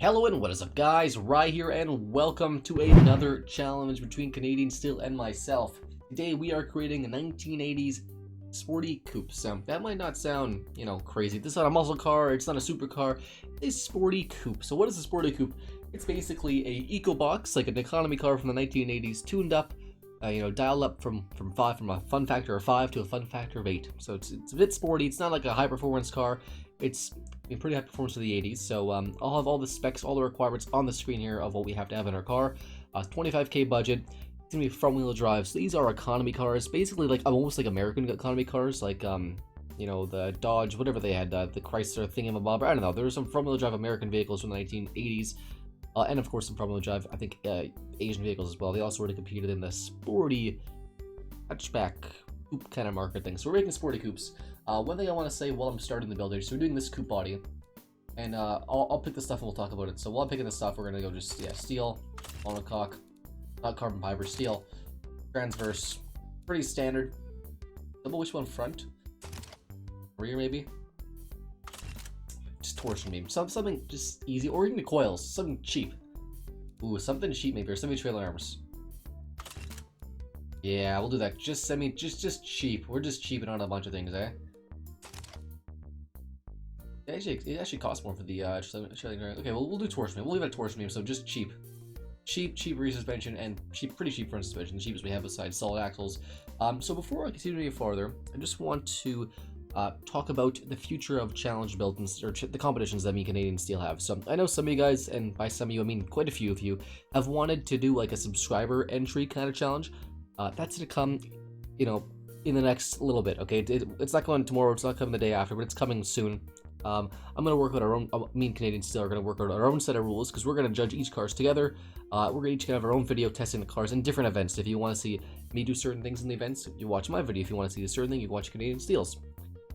Hello and what is up guys, Rye here and welcome to another challenge between Canadian Steel and myself. Today we are creating a 1980s Sporty Coupe. So that might not sound, crazy. This is not a muscle car, it's not a supercar, it's Sporty Coupe. So what is a Sporty Coupe? It's basically a eco box, like an economy car from the 1980s, tuned up, dialed up from a fun factor of 5 to a fun factor of 8. So it's a bit sporty. It's not like a high performance car. It's pretty high performance for the 80s, so I'll have all the specs, all the requirements on the screen here of what we have to have in our car. 25k budget. It's gonna be front-wheel drive. So these are economy cars, basically like almost like American economy cars, like the Dodge, whatever they had, the Chrysler thingamabob. I don't know. There were some front-wheel drive American vehicles from the 1980s, and of course some front-wheel drive, I think, Asian vehicles as well. They all sort of competed in the sporty hatchback coupe kind of market thing. So we're making sporty coupes. One thing I want to say while I'm starting the build here, so we're doing this coupe body, and I'll pick the stuff and we'll talk about it. So while I'm picking the stuff, we're gonna go just steel, monocoque, not carbon fiber, steel, transverse, pretty standard. Double wishbone front, rear maybe, just torsion beam, something just easy, or even the coils, something cheap. Ooh, something cheap maybe, or semi-trailer arms. Yeah, we'll do that. Just cheap. We're just cheaping on a bunch of things, eh? It actually costs more for the okay, well, we'll do torsion beam. We'll leave it at torsion beam, so just cheap. Cheap rear suspension and pretty cheap front suspension, the cheapest we have besides solid axles. So before I continue any farther, I just want to talk about the future of challenge builds, or the competitions that me and Canadian Steel have. So I know some of you guys, and by some of you I mean quite a few of you, have wanted to do like a subscriber entry kind of challenge. That's to come, in the next little bit, okay? It's not going tomorrow, it's not coming the day after, but it's coming soon. I'm going to work out our own, me and Canadian Steel are going to work out our own set of rules, because we're going to judge each cars together. We're going to each have our own video testing the cars in different events. If you want to see me do certain things in the events, you watch my video. If you want to see a certain thing, you watch Canadian Steel's.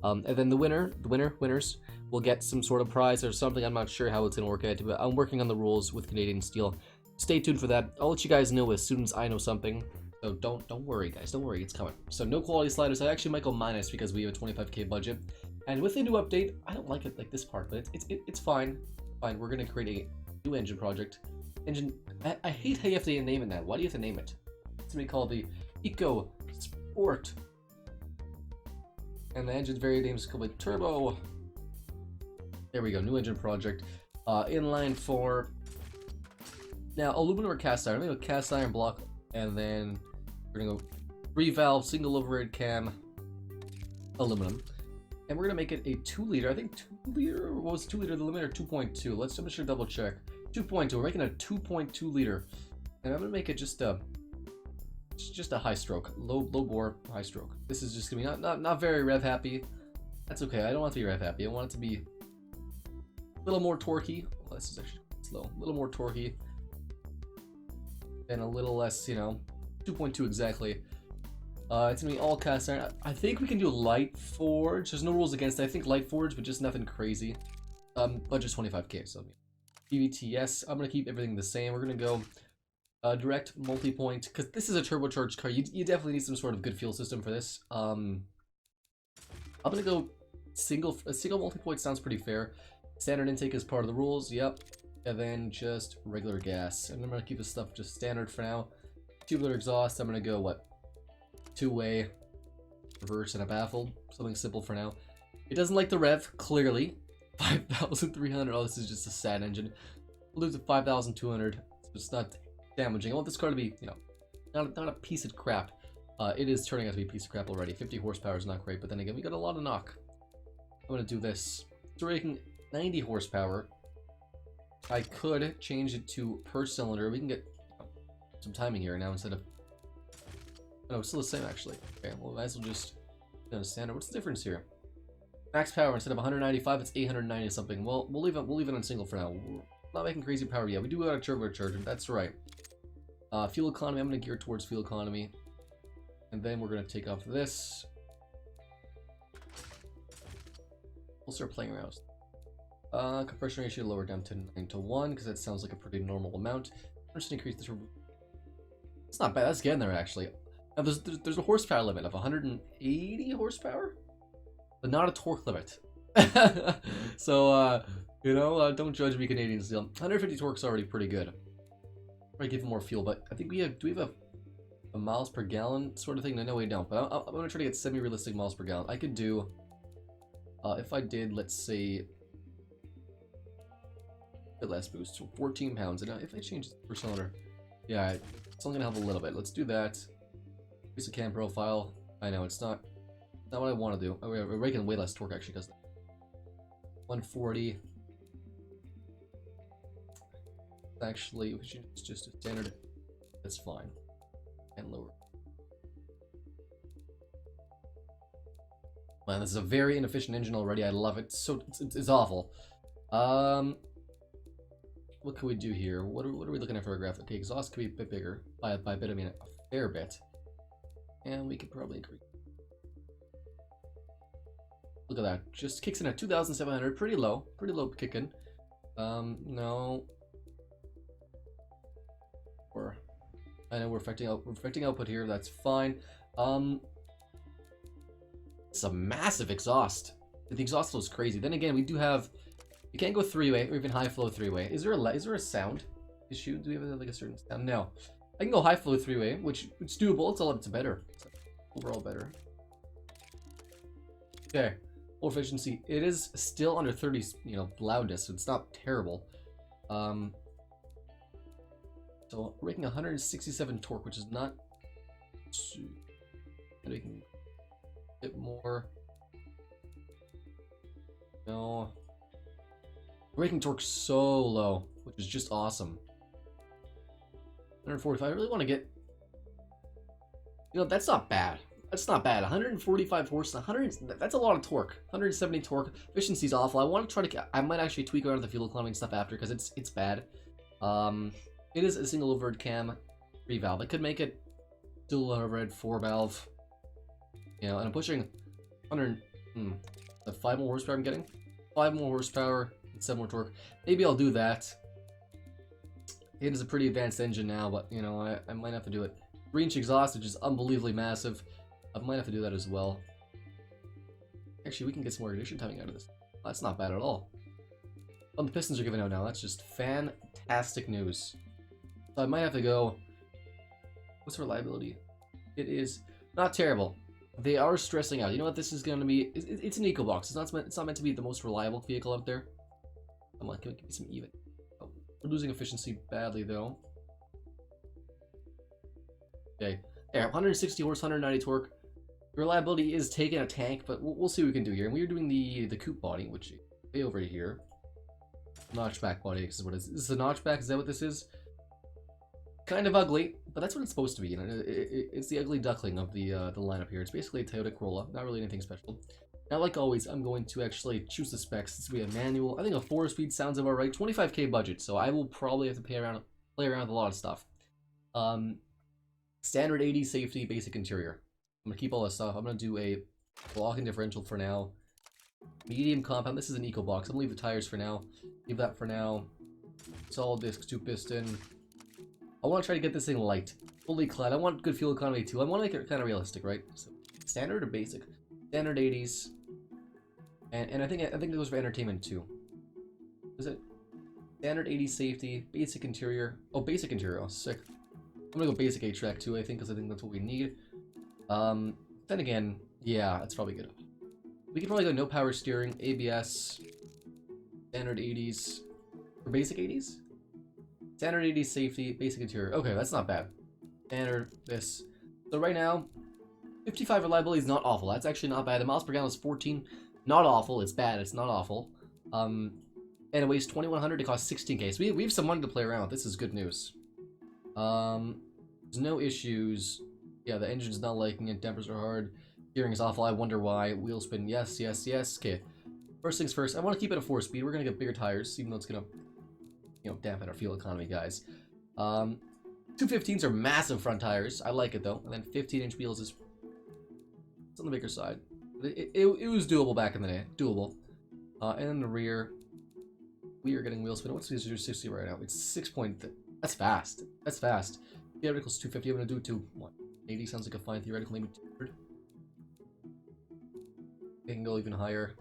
And then the winners will get some sort of prize or something. I'm not sure how it's going to work out, but I'm working on the rules with Canadian Steel. Stay tuned for that. I'll let you guys know as soon as I know something. So don't worry, guys. Don't worry, it's coming. So no quality sliders. I actually might go minus because we have a 25k budget. And with the new update, I don't like it like this part, but it's fine. Fine. We're gonna create a new engine project. I hate how you have to name it now. Why do you have to name it? It's gonna be called the Eco Sport. And the engine's very named called Turbo. There we go. New engine project. Inline 4. Now aluminum or cast iron. I'm gonna go cast iron block. And then we're gonna go 3-valve single overhead cam aluminum, and we're gonna make it a 2-liter. I think 2-liter. What was 2-liter the limit, or 2.2? I'm just gonna double check. 2.2. We're making a 2.2 liter, and I'm gonna make it just a high stroke, low bore, high stroke. This is just gonna be not very rev happy. That's okay. I don't want it to be rev happy. I want it to be a little more torquey. Well, this is actually slow. A little more torquey. And a little less, 2.2 exactly. It's gonna be all cast iron. I think we can do light forge. There's no rules against it. I think light forge, but just nothing crazy. Budget's 25k, so PVTS. I'm gonna keep everything the same. We're gonna go direct multi-point, because this is a turbocharged car. You definitely need some sort of good fuel system for this. I'm gonna go a single multi-point. Sounds pretty fair. Standard intake is part of the rules. Yep. And then just regular gas. And I'm gonna keep this stuff just standard for now. Tubular exhaust. I'm gonna go what? 2-way, reverse, and a baffled. Something simple for now. It doesn't like the rev, clearly. 5,300. Oh, this is just a sad engine. We'll do to 5,200. So it's not damaging. I want this car to be, not a piece of crap. It is turning out to be a piece of crap already. 50 horsepower is not great, but then again, we got a lot of knock. I'm gonna do this. So we're making 90 horsepower. I could change it to per cylinder. We can get some timing here now instead of... No, it's still the same actually. Okay, well, might as well just standard. What's the difference here? Max power, instead of 195, it's 890 something. Well, we'll leave it on single for now. We're not making crazy power yet. We do got a turbocharger. That's right. Fuel economy. I'm gonna gear towards fuel economy, and then we're gonna take off this. We'll start playing around. Compression ratio lower down to 9:1 because that sounds like a pretty normal amount. I'm just gonna increase this. It's not bad. That's getting there actually. Now there's a horsepower limit of 180 horsepower, but not a torque limit. So, you know, don't judge me, Canadian Steel. 150 torque's already pretty good. Probably give him more fuel, but I think we have, do we have a miles per gallon sort of thing? No, we don't, but I'm gonna try to get semi-realistic miles per gallon. I could do, if I did, let's say, a bit less boost, so 14 pounds, and if I change per cylinder, yeah, it's only gonna help a little bit. Let's do that. Increase the cam profile. I know, it's not what I want to do. Oh, we're making way less torque, actually, because 140. Actually, we should just a standard. That's fine. And lower. Man, this is a very inefficient engine already. I love it. So it's awful. What can we do here? What are we looking at for a graphic? Okay, exhaust could be a bit bigger. By a bit, I mean a fair bit. And we could probably increase. Look at that. Just kicks in at 2,700. Pretty low kicking. No. I know we're affecting output here. That's fine. It's a massive exhaust. The exhaust flow is crazy. Then again, we can't go three-way or even high flow three-way. Is there a sound issue? Do we have like a certain sound? No. I can go high flow three-way, which it's doable. It's better. It's overall better. Okay. Full efficiency. It is still under 30, loudness, so it's not terrible. So we're making 167 torque, which is not making a bit more. No. We're making torque so low, which is just awesome. 145. I really want to get. That's not bad. That's not bad. 145 horse. That's a lot of torque. 170 torque. Efficiency's awful. I want to try to. I might actually tweak around the fuel economy and stuff after because it's bad. It is a single overhead cam, 3 valve. I could make it dual overhead 4 valve. And I'm pushing 100. The 5 more horsepower I'm getting. 5 more horsepower, 7 more torque. Maybe I'll do that. It is a pretty advanced engine now, but I might have to do it. 3-inch exhaust, which is unbelievably massive. I might have to do that as well. Actually, we can get some more ignition timing out of this. That's not bad at all. Oh, the pistons are giving out now. That's just fantastic news. So I might have to go. What's reliability? It is not terrible. They are stressing out. You know what this is going to be? It's an EcoBox. It's not meant to be the most reliable vehicle out there. Come on, give me some even. Oh, we're losing efficiency badly though. Okay, there, 160 horse, 190 torque. Reliability is taking a tank, but we'll see what we can do here. And we are doing the coupe body, which is way over here. Notchback body, this is what it is. This is a notchback. Is that what this is? Kind of ugly, but that's what it's supposed to be. It's the ugly duckling of the lineup here. It's basically a Toyota Corolla, not really anything special. Now, like always, I'm going to actually choose the specs. This will be a manual. I think a 4-speed sounds about right. 25K budget, so I will probably have to play around with a lot of stuff. Standard 80 safety, basic interior. I'm gonna keep all this stuff. I'm gonna do a block and differential for now. Medium compound. This is an EcoBox. I'm gonna leave the tires for now. Leave that for now. Solid disc, 2-piston. I want to try to get this thing light, fully clad. I want good fuel economy too. I want to make it kind of realistic, right? So, standard or basic? Standard 80s, and I think it goes for entertainment too. Is it standard 80s safety, basic interior? Oh, basic interior. Oh, sick. I'm gonna go basic 8-track too. I think because I think that's what we need. Then again, yeah, that's probably good. We could probably go no power steering, ABS, standard 80s, or basic 80s. Standard 80s safety, basic interior. Okay, that's not bad. Standard, this. So right now, 55 reliability is not awful. That's actually not bad. The miles per gallon is 14. Not awful. It's bad. It's not awful. And it weighs 2,100. It costs 16K. So we have some money to play around with. This is good news. There's no issues. Yeah, the engine's not liking it. Dampers are hard. Steering is awful. I wonder why. Wheel spin. Yes, yes, yes. Okay. First things first. I want to keep it a 4-speed. We're going to get bigger tires, even though it's going to dampen our fuel economy, guys. 215s are massive front tires. I like it though. And then 15-inch wheels is on the bigger side. It was doable back in the day. Doable. And in the rear, we are getting wheel spin. What's the 60 right now? It's 6 point. That's fast. That's fast. Theoretical is 250. I'm gonna do 280. Sounds like a fine theoretical. Maybe 200. They can go even higher.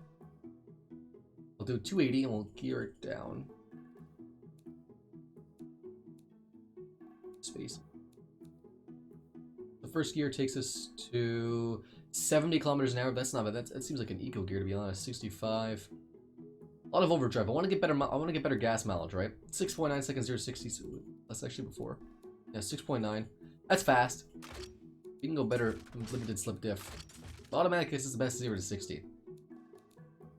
We'll do 280 and we'll gear it down. Space. The first gear takes us to 70 kilometers an hour. That's not bad. That seems like an eco gear, to be honest. 65. A lot of overdrive. I want to get better gas mileage, right? 6.9 seconds, 0 to 60. So that's actually before. Yeah, 6.9. That's fast. You can go better limited slip diff. Automatic is the best 0 to 60.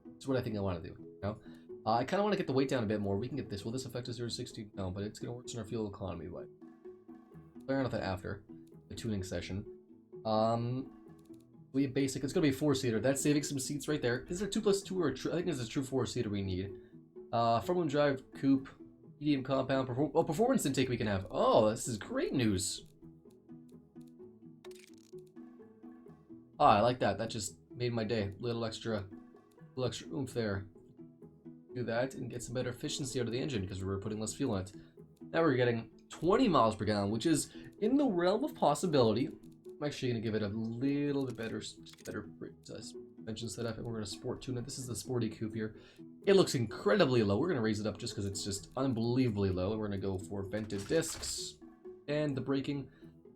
That's what I think I want to do. You know? I kind of want to get the weight down a bit more. We can get this. Will this affect us 0 to 60? No, but it's going to worsen our fuel economy. But play around with that after the tuning session. We have basic. It's going to be a 4-seater. That's saving some seats right there. Is there 2+2 or a true? I think there's a true 4-seater we need. Front-wheel drive coupe, medium compound. Performance intake we can have. Oh, this is great news. Oh, I like that. That just made my day. Little extra oomph there. Do that and get some better efficiency out of the engine because we're putting less fuel in it. Now we're getting 20 miles per gallon, which is in the realm of possibility. I'm actually going to give it a little bit better suspension setup, and we're going to sport tune it. This is the Sporty Coupe here. It looks incredibly low. We're going to raise it up just because it's just unbelievably low. And we're going to go for vented discs and the braking.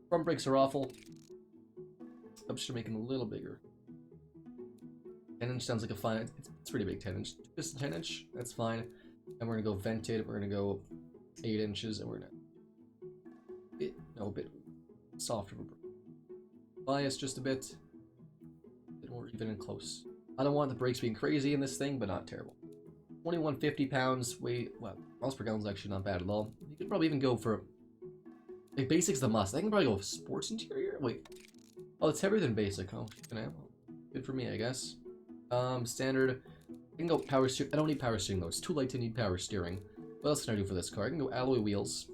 Front brakes are awful. I'm just making it a little bigger. 10-inch sounds like a fine. It's pretty big. 10-inch. Just 10-inch. That's fine. And we're gonna go vented. We're gonna go 8 inches, and we're gonna a bit softer. Bias just a bit more even and close. I don't want the brakes being crazy in this thing, but not terrible. 2150 pounds weight. Well, miles per gallon is actually not bad at all. You could probably even go for like basic's the must. I can probably go with sports interior. Wait. Oh, it's heavier than basic. Oh, good for me, I guess. Standard. I can go power steering. I don't need power steering though. It's too light to need power steering. What else can I do for this car? I can go alloy wheels.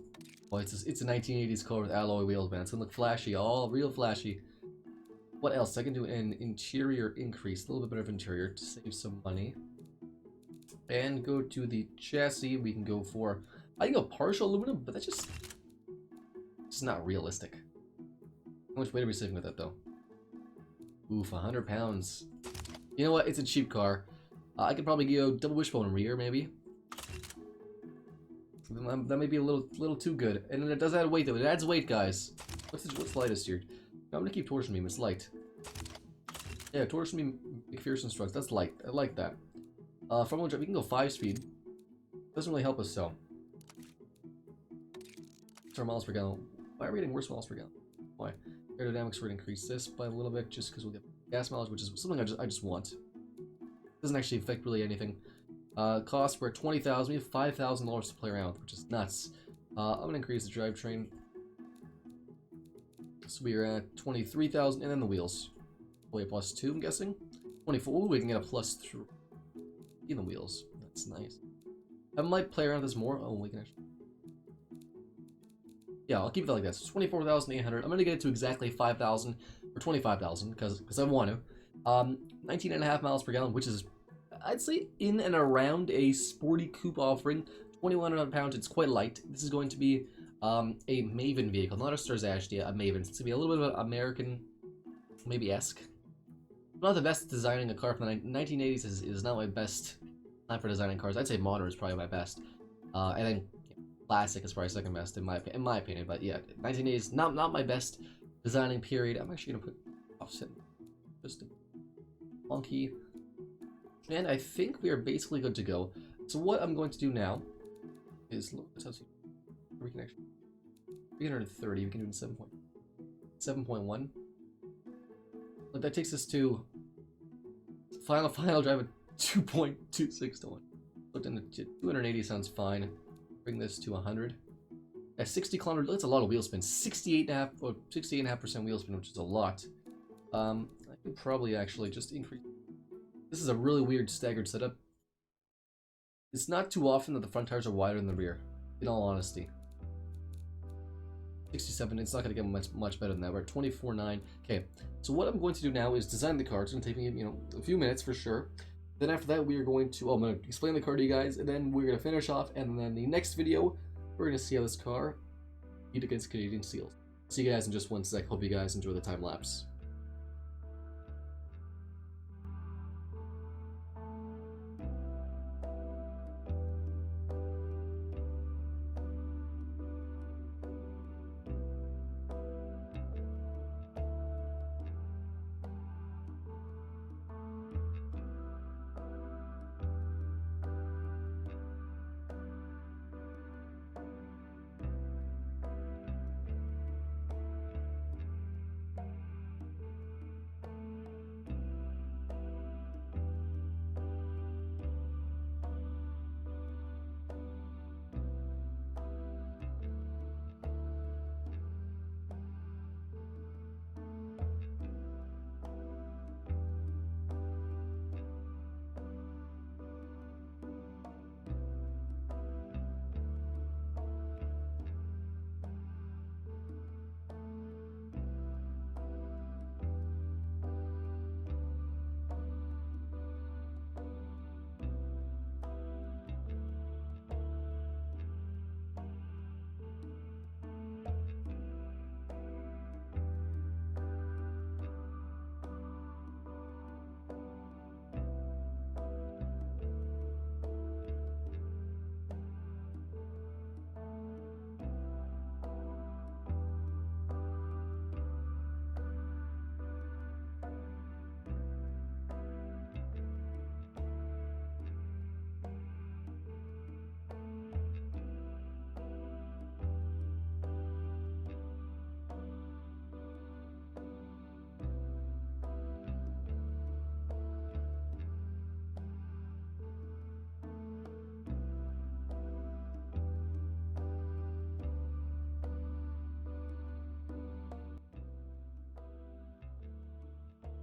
Oh, it's a 1980s car with alloy wheels, man. It's gonna look flashy, all real flashy. What else? I can do an interior increase, a little bit better of interior to save some money. And go to the chassis. We can go for. I can go partial aluminum, but that's just not realistic. How much weight are we saving with that though? Oof, 100 pounds. You know what? It's a cheap car. I could probably go double wishbone rear, maybe. That may be a little too good. And then it does add weight though. It adds weight, guys. What's lightest here? I'm gonna keep torsion beam. It's light. Yeah, torsion beam McPherson struts. That's light. I like that. Front wheel drive. We can go 5-speed. Doesn't really help us so. It's our miles per gallon. Why are we getting worse miles per gallon? Why? Aerodynamics, we're gonna increase this by a little bit just because we'll get gas mileage, which is something I just want. Doesn't actually affect really anything. Cost, we're at 20,000. We have $5,000 to play around with, which is nuts. I'm gonna increase the drivetrain. So we are at 23,000, and then the wheels. Probably a +2, I'm guessing. 24. Ooh, we can get a +3 in the wheels. That's nice. I might play around with this more. Oh, we can actually. Yeah, I'll keep it like that. So 24,800. I'm gonna get it to exactly 5,000 or 25,000 because I want to. 19.5 miles per gallon, which is, I'd say, in and around a Sporty Coupe offering. 2,100 pounds. It's quite light. This is going to be a Maven vehicle, not a Stars Ashley, a Maven. It's gonna be a little bit of an American, maybe esque. I'm not the best at designing a car from the 1980s. Is not my best time for designing cars. I'd say modern is probably my best, and then classic is probably second best in my opinion. But yeah, 1980s not my best designing period. I'm actually gonna put offset just a monkey, and I think we are basically good to go. So what I'm going to do now is we can actually 330. We can do it in 7.1. But that takes us to final drive at 2.26 to 1. Looked into 280 sounds fine. Bring this to 100. At 60 kilometers, that's a lot of wheel spin. 68.5% wheel spin, which is a lot. I could probably actually just increase. This is a really weird staggered setup. It's not too often that the front tires are wider than the rear, in all honesty. 67, it's not going to get much better than that. We're at 24.9. Okay, so what I'm going to do now is design the car. It's going to take me, a few minutes for sure. Then after that, we are going to, I'm going to explain the car to you guys, and then we're going to finish off, and then the next video, we're going to see how this car beat against Canadian Steels. See you guys in just one sec. Hope you guys enjoy the time lapse.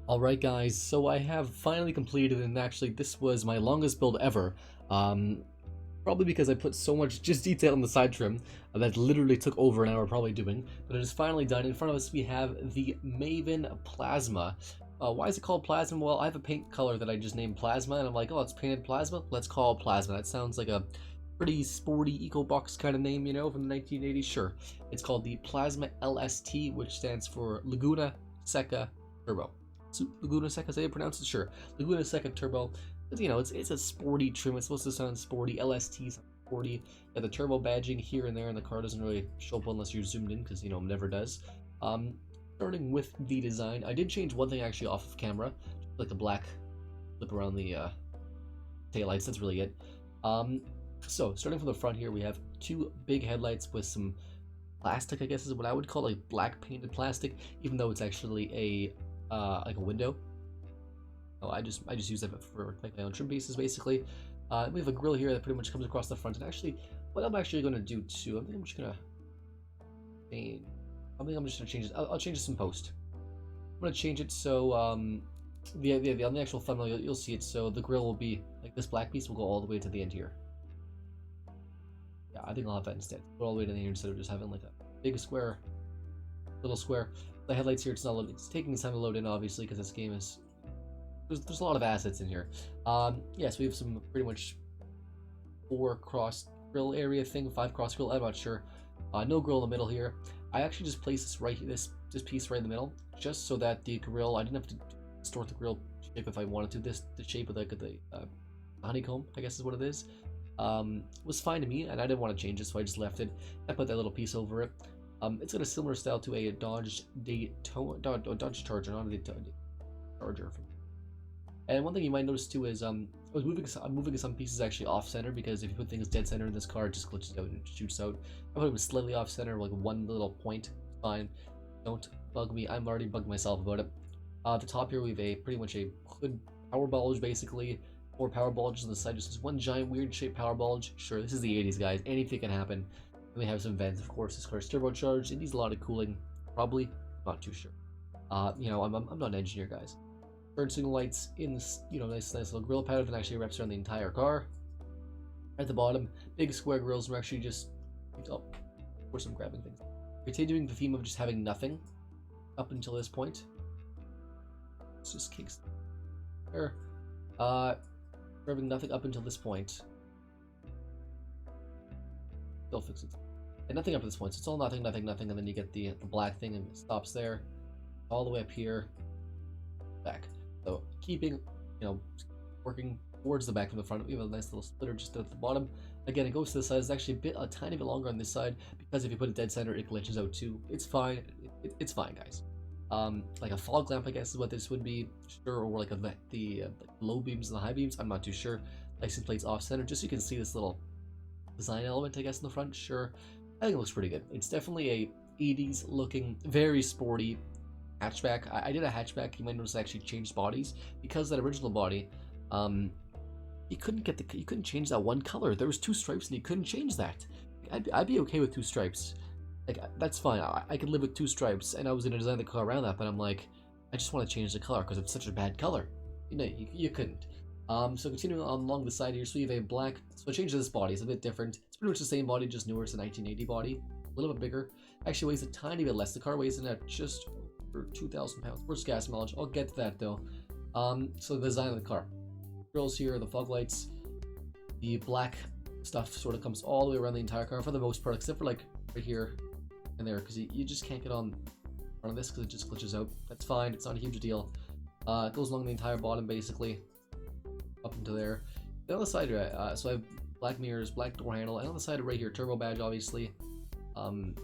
Alright guys, so I have finally completed, and actually this was my longest build ever. Probably because I put so much just detail on the side trim that literally took over an hour probably doing, but it is finally done. In front of us we have the Maven Plasma. Why is it called Plasma? Well, I have a paint color that I just named Plasma, and I'm like, oh, it's painted Plasma? Let's call it Plasma. That sounds like a pretty sporty eco-box kind of name, you know, from the 1980s. Sure. It's called the Plasma LST, which stands for Laguna Seca Turbo. Laguna Seca, is that how you pronounce it? Sure. Laguna Seca Turbo. But, you know, it's a sporty trim. It's supposed to sound sporty. LST's sporty. Yeah, the turbo badging here and there in the car doesn't really show up unless you're zoomed in, because, you know, it never does. Starting with the design, I did change one thing actually off of camera, like the black flip around the taillights. That's really it. So starting from the front here, we have two big headlights with some plastic, I guess is what I would call, like black painted plastic, even though it's actually a like a window. Oh, I just use that for like my own trim pieces basically. We have a grill here that pretty much comes across the front, and actually what I'm actually going to do too, I think I'm just gonna change. I think I'm just gonna change it. I'll change this in post. I'm gonna change it so on the actual thumbnail you'll see it. So the grill will be like this black piece will go all the way to the end here. Yeah, I think I'll have that instead. Go all the way to the end instead of just having like a big square, little square. The headlights here, it's not. It's taking its time to load in, obviously, because this game is. There's a lot of assets in here. Yes, we have some pretty much 4 cross grill area thing, 5 cross grill. I'm not sure. No grill in the middle here. I actually just placed this right here, this piece right in the middle, just so that the grill. I didn't have to distort the grill shape if I wanted to. The shape of the honeycomb, I guess is what it is. Was fine to me, and I didn't want to change it, so I just left it. I put that little piece over it. It's got a similar style to a Dodge Charger, not a Charger. And one thing you might notice too is I'm moving some pieces actually off center, because if you put things dead center in this car, it just glitches out and shoots out. I put it slightly off center, like one little point. Fine, don't bug me. I'm already bugged myself about it. At the top here we have pretty much a hood power bulge basically. 4 power bulges on the side, just this one giant weird shaped power bulge. Sure, this is the 80s, guys. Anything can happen. And we have some vents, of course. This car is turbocharged. It needs a lot of cooling, probably. Not too sure. You know, I'm not an engineer, guys. Turn signal lights in this, you know, nice little grill pattern that actually wraps around the entire car. At the bottom, big square grills. We're actually just, oh, of course I'm grabbing things. Continuing the theme of just having nothing up until this point. Let's just kicks there. Having nothing up until this point. They'll fix it. And nothing up to this point. So it's all nothing, and then you get the black thing, and it stops there. All the way up here. Back. So keeping, you know, working towards the back from the front. We have a nice little splitter just at the bottom. Again, it goes to the side. It's actually a tiny bit longer on this side, because if you put it dead center, it glitches out too. It's fine. It's fine, guys. Like a fog lamp, I guess is what this would be. Sure, or like the low beams and the high beams. I'm not too sure. License plates off center, just so you can see this little design element, I guess, in the front. Sure, I think it looks pretty good. It's definitely a 80s looking, very sporty hatchback. I did a hatchback. You might notice I actually changed bodies, because that original body, you couldn't change that one color. There was 2 stripes, and you couldn't change that. I'd be okay with 2 stripes. Like, that's fine. I could live with 2 stripes, and I was gonna design the car around that, but I'm like, I just want to change the color because it's such a bad color. You know, you couldn't. So continuing on along the side here, so we have a black. So I changed this body. It's a bit different. It's pretty much the same body, just newer. It's a 1980 body, a little bit bigger. Actually weighs a tiny bit less. The car weighs in at just over 2,000 pounds. Where's gas mileage? I'll get to that though. So the design of the car. Grills here, the fog lights, the black stuff sort of comes all the way around the entire car for the most part, except for like right here and there, because you just can't get on front of this because it just glitches out. That's fine. It's not a huge deal. It goes along the entire bottom basically, up into there. Then on the side, so I have black mirrors, black door handle, and on the side right here, turbo badge, obviously. Some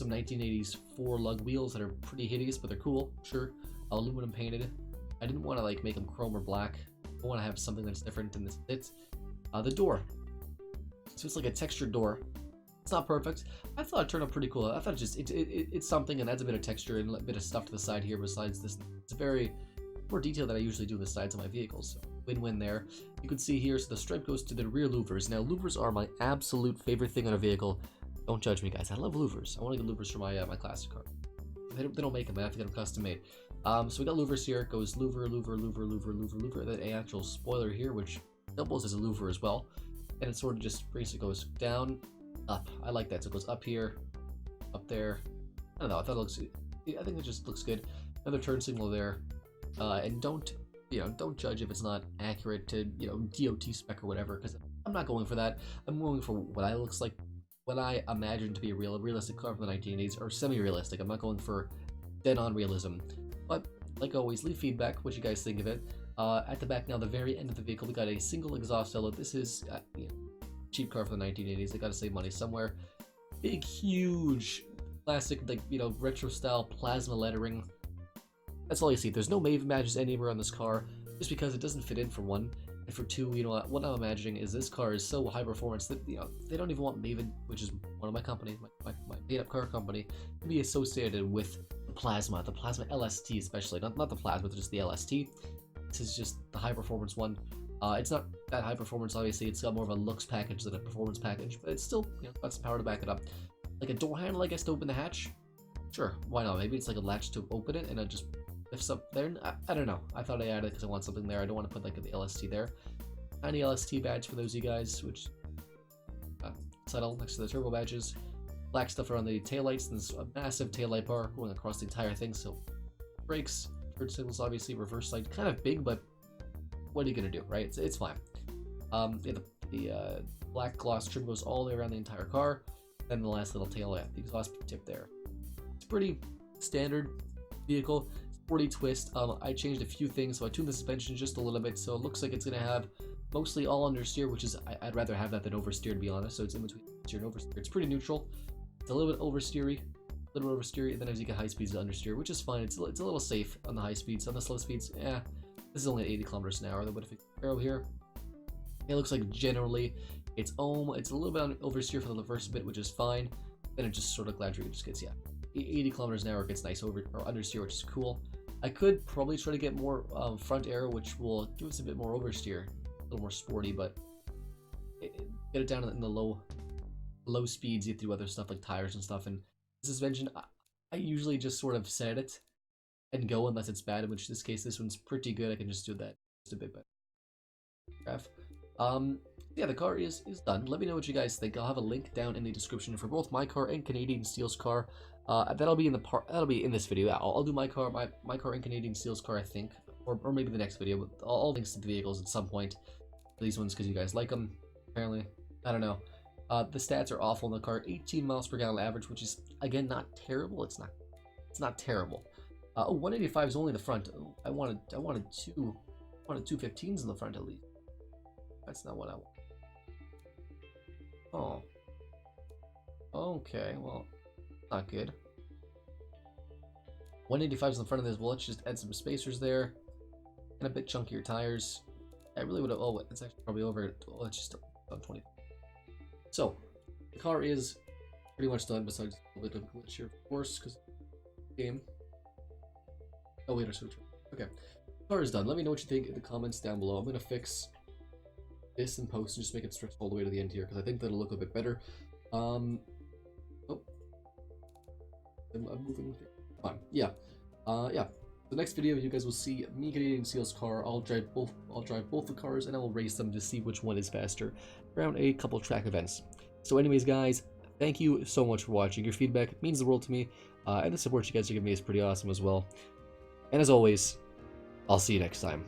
1980s 4-lug wheels that are pretty hideous, but they're cool. Sure, aluminum painted. I didn't want to like make them chrome or black. I want to have something that's different than this. It's the door. So it's like a textured door. It's not perfect. I thought it turned out pretty cool. I thought it's something, and adds a bit of texture and a bit of stuff to the side here. Besides this, it's a very more detail that I usually do on the sides of my vehicles. So win-win there. You can see here, so the stripe goes to the rear louvers. Now louvers are my absolute favorite thing on a vehicle. Don't judge me, guys. I love louvers. I want to get louvers for my my classic car. They don't make them. I have to get them custom made. So we got louvers here. It goes louver, louver, louver, louver, louver, louver. Then an actual spoiler here, which doubles as a louver as well. And it sort of just basically goes down, up. I like that. So it goes up here, up there. I don't know. I thought it looks. I think it just looks good. Another turn signal there. And don't judge if it's not accurate to DOT spec or whatever, because I'm not going for that. I'm going for what I imagine to be a realistic car from the 1980s, or semi-realistic. I'm not going for dead-on realism. But like always, leave feedback what you guys think of it. At the back now, the very end of the vehicle, we got a single exhaust outlet. This is cheap car from the 1980s. They got to save money somewhere. Big, huge, classic, retro style plasma lettering. That's all you see. There's no Maven badges anywhere on this car, just because it doesn't fit in, for one. And for two, what I'm imagining is this car is so high performance that they don't even want Maven, which is one of my companies, my paid-up car company, to be associated with the plasma LST especially. Not the plasma, but just the LST. This is just the high performance one. It's not that high performance, obviously. It's got more of a looks package than a performance package, but it's still got some power to back it up. Like a door handle, I guess, to open the hatch. Sure, why not? Maybe it's like a latch to open it, and it just lifts up there. I don't know. I thought I added it because I want something there. I don't want to put like the LST there. Tiny LST badge for those of you guys, which subtle next to the turbo badges. Black stuff around the taillights, and there's a massive taillight bar going across the entire thing. So brakes, turn signals, obviously, reverse light, kind of big, but what are you gonna do, right? It's fine. The black gloss trim goes all the way around the entire car. Then the last little tail lamp, the exhaust tip there. It's pretty standard vehicle. Sporty twist. I changed a few things, so I tuned the suspension just a little bit, so it looks like it's gonna have mostly all understeer, which is I'd rather have that than oversteer, to be honest. So it's in between steer and oversteer. It's pretty neutral. It's a little bit oversteery, and then as you get high speeds, to understeer, which is fine. It's a little safe on the high speeds. On the slow speeds, this is only at 80 kilometers an hour. But if it's arrow here, it looks like generally it's a little bit on oversteer for the first bit, which is fine. Then it just sort of gradually just gets 80 kilometers an hour. It gets nice over or understeer, which is cool. I could probably try to get more front aero, which will give us a bit more oversteer, a little more sporty, but get it down in the low speeds. You have to do other stuff like tires and stuff. And the suspension, I usually just sort of set it and go unless it's bad, in which this case this one's pretty good. I can just do that just a bit better. Yeah, the car is done. Let me know what you guys think. I'll have a link down in the description for both my car and Canadian Steels car. That'll be in this video. Yeah, I'll do my car and Canadian Steels car, I think, or maybe the next video. But all links to the vehicles at some point. These ones because you guys like them, apparently. I don't know. The stats are awful in the car. 18 miles per gallon average, which is again not terrible. It's not terrible. 185 is only the front. I wanted two 215s in the front at least. That's not what I want. Oh. Okay, well, not good. 185 is in the front of this. Well, let's just add some spacers there. And a bit chunkier tires. I really would have. Oh, it's actually probably over. Oh, it's just about 20. So, the car is pretty much done, besides a little bit of glitch here, of course, because game. Oh, wait, I switched. Okay. The car is done. Let me know what you think in the comments down below. I'm going to fix this in post and just make it stretch all the way to the end here, because I think that'll look a bit better. Oh. I'm moving. Fine. Yeah. Yeah. The next video, you guys will see me Canadian Steels car. I'll drive both the cars, and I will race them to see which one is faster around a couple track events. So anyways, guys, thank you so much for watching. Your feedback means the world to me, and the support you guys are giving me is pretty awesome as well. And as always, I'll see you next time.